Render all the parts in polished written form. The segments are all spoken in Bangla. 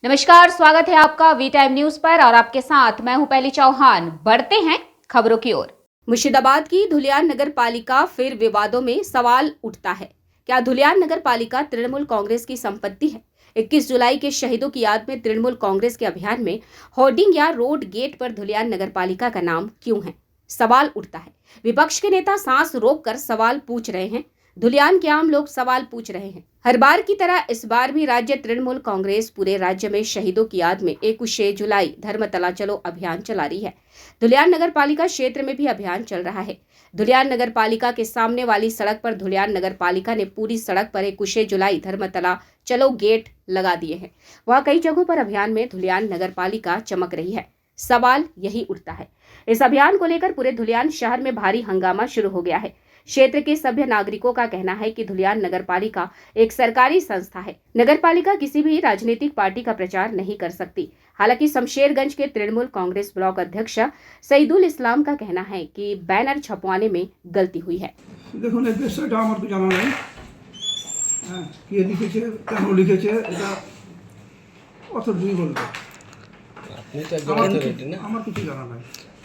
नमस्कार, स्वागत है आपका वी टाइम न्यूज पर और आपके साथ मैं हूं पहली चौहान। बढ़ते हैं खबरों की ओर। मुर्शिदाबाद की धुलियान नगर पालिका फिर विवादों में सवाल उठता है। क्या धुलियान नगर पालिका तृणमूल कांग्रेस की संपत्ति है? 21 जुलाई के शहीदों की याद में तृणमूल कांग्रेस के अभियान में होर्डिंग या रोड गेट पर धुलियान नगर पालिका का नाम क्यों है? सवाल उठता है। विपक्ष के नेता सांस रोककर सवाल पूछ रहे हैं। धुलियान के आम लोग सवाल पूछ रहे हैं। हर बार की तरह इस बार भी राज्य तृणमूल कांग्रेस पूरे राज्य में शहीदों की याद में 21 जुलाई धर्मतला चलो अभियान चला रही है। धुलियान नगर पालिका क्षेत्र में भी अभियान चल रहा है। धुलियान नगर पालिका के सामने वाली सड़क पर धुलियान नगर पालिका ने पूरी सड़क पर 21 जुलाई धर्मतला चलो गेट लगा दिए हैं। वहाँ कई जगहों पर अभियान में धुलियान नगर पालिका चमक रही है। सवाल यही उठता है। इस अभियान को लेकर पूरे धुलियान शहर में भारी हंगामा शुरू हो गया है। क्षेत्र के सभ्य नागरिकों का कहना है कि धुलियान नगर पालिका एक सरकारी संस्था है। नगर पालिका किसी भी राजनीतिक पार्टी का प्रचार नहीं कर सकती। हालांकि शमशेरगंज के तृणमूल कांग्रेस ब्लॉक अध्यक्ष सईदुल इस्लाम का कहना है कि बैनर छपवाने में गलती हुई है। দেখুন এই বিষয়টা আমার তো জানা নাই, হ্যাঁ কে লিখেছে কেন লিখেছে এটা অথরিটি বলবে। আপনি তো একজন অথরিটি না? আমার কিছু জানা নাই,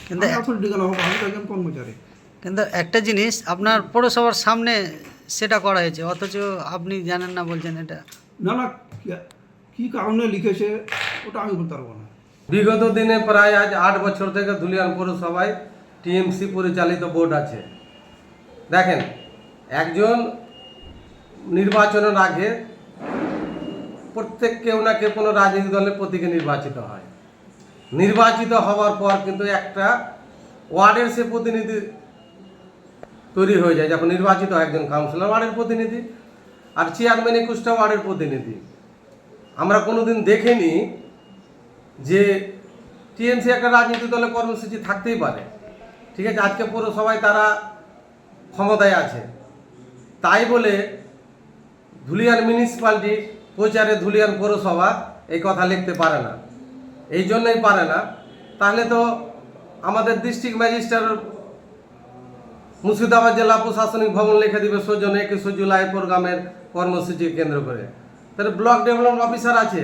কিন্তু আমি অথরিটি কেন হবো? আমি তো একজন কর্মচারী। কিন্তু একটা জিনিস আপনার পৌরসভার সামনে সেটা করা হয়েছে, অথচ আপনি জানেন না বলছেন এটা। না না, কি কারণে লিখেছে ওটা আমি বলতে পারবো না। বিগত দিনে প্রায় আজ 8 বছর থেকে ধুলিয়ান পৌরসভায় টিএমসি পরিচালিত বোর্ড আছে। দেখেন, একজন নির্বাচনের আগে প্রত্যেক কেউ না কেউ কোনো রাজনৈতিক দলের প্রতীকে নির্বাচিত হয়। নির্বাচিত হওয়ার পর কিন্তু একটা ওয়ার্ডের সে প্রতিনিধি তৈরি হয়ে যায়। যখন নির্বাচিত হয় একজন কাউন্সিলর ওয়ার্ডের প্রতিনিধি, আর চেয়ারম্যান 21টা ওয়ার্ডের প্রতিনিধি। আমরা কোনোদিন দেখিনি যে টিএমসি একটা রাজনৈতিক দলের কর্মসূচি থাকতেই পারে। ঠিক আছে, আজকে পৌরসভায় তারা ক্ষমতায় আছে, তাই বলে ধুলিয়ান মিউনিসিপ্যালিটি প্রচারে ধুলিয়ান পৌরসভা এই কথা লিখতে পারে না। এই জন্যই পারে না, তাহলে তো আমাদের ডিস্ট্রিক্ট ম্যাজিস্ট্রেট মুর্শিদাবাদ জেলা প্রশাসনিক ভবন লিখে দিবে সৌজন্য 21 জুলাই প্রোগ্রামের কর্মসূচি কেন্দ্র করে। তাহলে ব্লক ডেভেলপমেন্ট অফিসার আছে,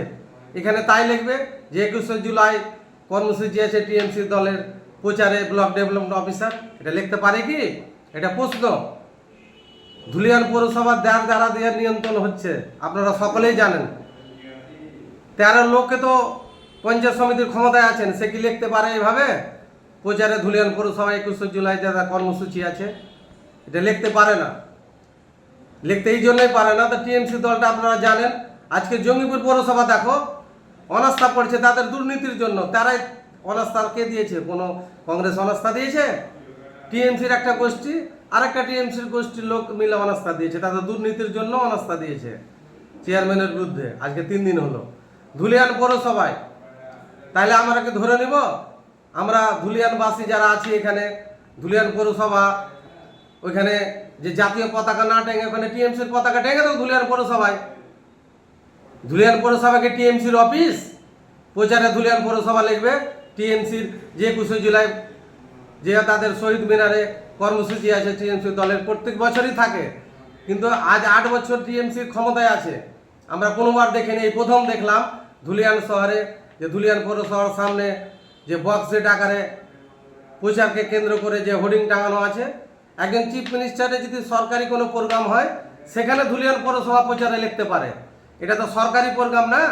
এখানে তাই লিখবে যে 21 জুলাই কর্মসূচি আছে টিএমসি দলের প্রচারে ব্লক ডেভেলপমেন্ট অফিসার। এটা লিখতে পারে কি? এটা প্রশ্ন। ধুলিয়ান পৌরসভার দ্বারা দিয়ে নিয়ন্ত্রণ হচ্ছে, আপনারা সকলেই জানেন। 13 লোককে তো পঞ্চায়েত সমিতির ক্ষমতায় আছেন, সে কি লিখতে পারে এইভাবে প্রচারে ধুলিয়ান পৌরসভা 21 জুলাই যারা কর্মসূচি আছে? এটা লিখতে পারে না। লিখতে এই জন্যই পারে না, তো টিএমসি দলটা আপনারা জানেন। আজকে জঙ্গিপুর পৌরসভা দেখো অনাস্থা পড়ছে তাদের দুর্নীতির জন্য। তারাই অনাস্থা কে দিয়েছে? কোনো কংগ্রেস অনাস্থা দিয়েছে? টিএমসির একটা গোষ্ঠী আর একটা টিএমসির গোষ্ঠীর লোক মিলে অনাস্থা দিয়েছে, তাদের দুর্নীতির জন্য অনাস্থা দিয়েছে চেয়ারম্যানের বিরুদ্ধে। আজকে 3 দিন হলো ধুলিয়ান পৌরসভায়। তাহলে আমরা কি ধরে নিব আমরা ধুলিয়ানবাসী যারা আছি এখানে ধুলিয়ান পৌরসভা ওইখানে যে জাতীয় পতাকা না টেঙে ওখানে টিএমসির পতাকা টেঙে দেবো ধুলিয়ান পৌরসভায়? ধুলিয়ান পৌরসভাকে টিএমসির অফিস? প্রচারে ধুলিয়ান পৌরসভা লিখবে টিএমসির যে 21 জুলাই যে তাদের শহীদ মিনারে কর্মসূচি আছে টিএমসি দলের, প্রত্যেক বছরই থাকে। কিন্তু আজ 8 বছর টিএমসির ক্ষমতায় আছে, আমরা কোনোবার দেখিনি। এই প্রথম দেখলাম ধুলিয়ান শহরে যে ধুলিয়ান পৌরসভার সামনে যে বক্সেট আকারে প্রচারকে কেন্দ্র করে যে হোর্ডিং টাঙানো আছে। একজন চিফ মিনিস্টারের যদি সরকারি কোনো প্রোগ্রাম হয় সেখানে ধুলিয়ান পৌরসভা প্রচারে লিখতে পারে। এটা তো সরকারি প্রোগ্রাম না,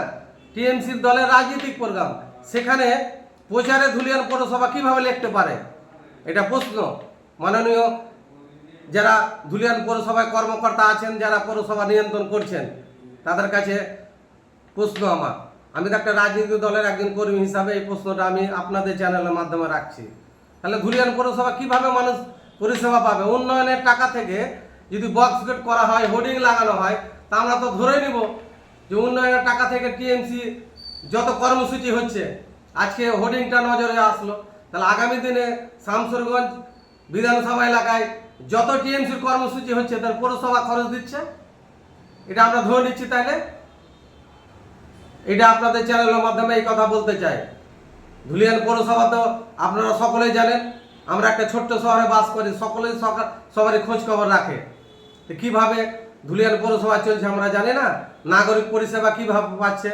টিএমসির দলের রাজনৈতিক প্রোগ্রাম, সেখানে প্রচারে ধুলিয়ান পৌরসভা কিভাবে লিখতে পারে? এটা প্রশ্ন। মাননীয় যারা ধুলিয়ান পৌরসভায় কর্মকর্তা আছেন, যারা পৌরসভা নিয়ন্ত্রণ করছেন, তাদের কাছে প্রশ্ন আমার। আমি তো একটা রাজনৈতিক দলের একজন কর্মী হিসাবে এই প্রশ্নটা আমি আপনাদের চ্যানেলের মাধ্যমে রাখছি। তাহলে ধুলিয়ান পৌরসভা কিভাবে মানুষ পরিষেবা পাবে? উন্নয়নের টাকা থেকে যদি বক্স গেট করা হয়, হোর্ডিং লাগানো হয়, তা আমরা তো ধরে নিব যে উন্নয়নের টাকা থেকে টিএমসি যত কর্মসূচি হচ্ছে, আজকে হোর্ডিংটা নজরে আসলো, তাহলে আগামী দিনে শামসুরগঞ্জ বিধানসভা এলাকায় যত টিএমসির কর্মসূচি হচ্ছে তার পৌরসভা খরচ দিচ্ছে। এটা আমরা ধরে নিচ্ছি। তাহলে এটা আপনাদের চ্যানেলের মাধ্যমে এই কথা বলতে চাই। ধুলিয়ান পৌরসভা তো আপনারা সকলেই জানেন, আমরা একটা ছোট্ট শহরে বাস করি, সকলেই সবারই খোঁজ খবর রাখে। কিভাবে ধুলিয়ান পৌরসভা চলছে আমরা জানি না, নাগরিক পরিষেবা কিভাবে পাচ্ছে,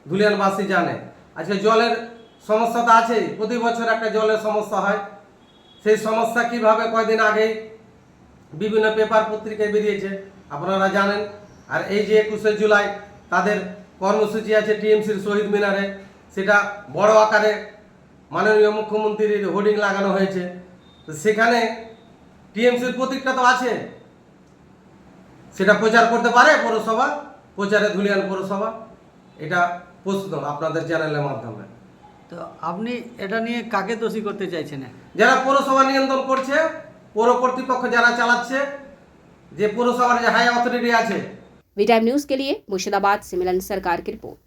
ধুলিয়ানবাসী জানে। আজকে জলের সমস্যা তো আছেই, প্রতি বছর একটা জলের সমস্যা হয়। সেই সমস্যা কিভাবে কয়দিন আগেই বিভিন্ন পেপার পত্রিকায় বেরিয়েছে, আপনারা জানেন। আর এই যে 21শে জুলাই তাদের কর্মসূচি আছে টিএমসির শহীদ মিনারে, সেটা বড় আকারে মাননীয় মুখ্যমন্ত্রীর হোর্ডিং লাগানো হয়েছে। তো সেখানে টিএমসির প্রতীকটা তো আছে, সেটা প্রচার করতে পারে পৌরসভা, প্রচারে ধুলিয়ান পৌরসভা? এটা প্রশ্ন আপনাদের চ্যানেলের মাধ্যমে। তো আপনি এটা নিয়ে কাকে দোষী করতে চাইছেন? যারা পৌরসভা নিয়ন্ত্রণ করছে, পৌর কর্তৃপক্ষ যারা চালাচ্ছে, যে পৌরসভার যে হাই অথরিটি আছে। वी टाइम न्यूज के लिए मुर्शिदाबाद से मिलन सरकार की रिपोर्ट।